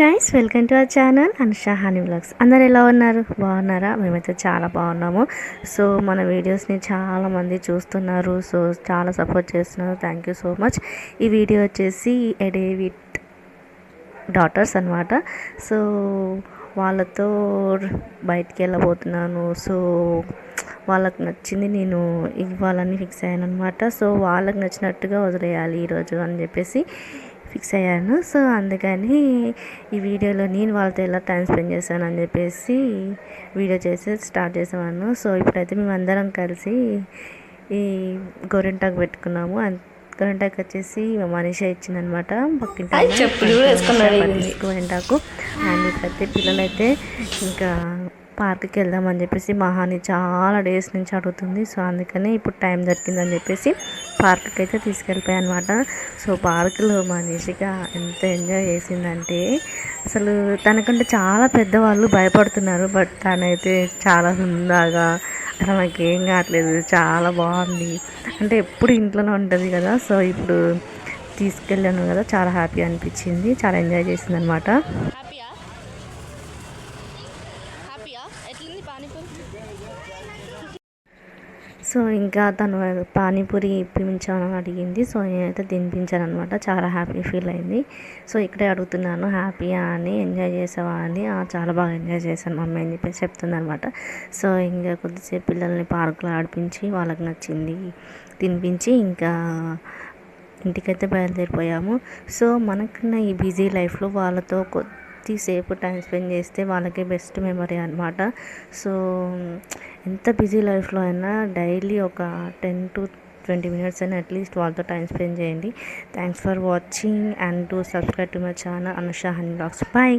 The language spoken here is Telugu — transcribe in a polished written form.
Guys, welcome to our channel Anusha Honey vlogs. అందరు ఎలా ఉన్నారు? బాగున్నారా? మేమైతే చాలా బాగున్నాము. సో మన వీడియోస్ని చాలామంది చూస్తున్నారు, సో చాలా సపోర్ట్ చేస్తున్నారు. Thank you so much. ఈ వీడియో వచ్చేసి ఎ డే విత్ డాటర్స్ అనమాట. సో వాళ్ళతో బయటికి వెళ్ళబోతున్నాను. సో వాళ్ళకి నచ్చింది నేను ఇవ్వాలని ఫిక్స్ అయ్యాను అనమాట. సో వాళ్ళకి నచ్చినట్టుగా వదిలేయాలి ఈరోజు అని చెప్పేసి ఫిక్స్ అయ్యాను. సో అందుకని ఈ వీడియోలో నేను వాళ్ళతో ఎలా టైం స్పెండ్ చేశాను అని చెప్పేసి వీడియో చేసి స్టార్ట్ చేసాను. సో ఇప్పుడైతే మేము అందరం కలిసి ఈ గోరింటాకు పెట్టుకున్నాము. గోరింటాకు వచ్చేసి మనీషా ఇచ్చిందనమాట. పక్కింటి గోరింటాకు. అండ్ ఇప్పుడైతే పిల్లలైతే ఇంకా పార్క్కి వెళ్దామని చెప్పేసి మహాని చాలా డేస్ నుంచి అడుగుతుంది. సో అందుకని ఇప్పుడు టైం దొరికిందని చెప్పేసి పార్క్కి అయితే తీసుకెళ్ళిపోయాయి అనమాట. సో పార్కులో మనీషిగా ఎంత ఎంజాయ్ చేసిందంటే అసలు తనకంటే చాలా పెద్దవాళ్ళు భయపడుతున్నారు, బట్ తనైతే చాలా హుందాగా అసలు నాకేం కావట్లేదు, చాలా బాగుంది. అంటే ఎప్పుడు ఇంట్లోనే ఉంటుంది కదా, సో ఇప్పుడు తీసుకెళ్ళాను కదా, చాలా హ్యాపీ అనిపించింది, చాలా ఎంజాయ్ చేసింది అనమాట. సో ఇంకా తను పానీపూరి ఇప్పించాలని అడిగింది. సో నేనైతే తినిపించాను అనమాట. చాలా హ్యాపీ ఫీల్ అయింది. సో ఇక్కడే అడుగుతున్నాను, హ్యాపీయా అని, ఎంజాయ్ చేసావా అని. చాలా బాగా ఎంజాయ్ చేశాను మమ్మీ అని చెప్పేసి చెప్తుంది అనమాట. సో ఇంకా కొద్దిసేపు పిల్లల్ని పార్కులో ఆడిపించి వాళ్ళకి నచ్చింది తినిపించి ఇంకా ఇంటికైతే బయలుదేరిపోయాము. సో మనకున్న ఈ బిజీ లైఫ్లో వాళ్ళతో కొద్దిసేపు టైం స్పెండ్ చేస్తే వాళ్ళకి బెస్ట్ మెమరీ అనమాట. సో ఎంత బిజీ లైఫ్లో అయినా డైలీ ఒక 10 to 20 minutes అయినా అట్లీస్ట్ వాళ్ళతో టైం స్పెండ్ చేయండి. Thanks for watching and to subscribe to my channel Anusha Honey vlogs. Bye.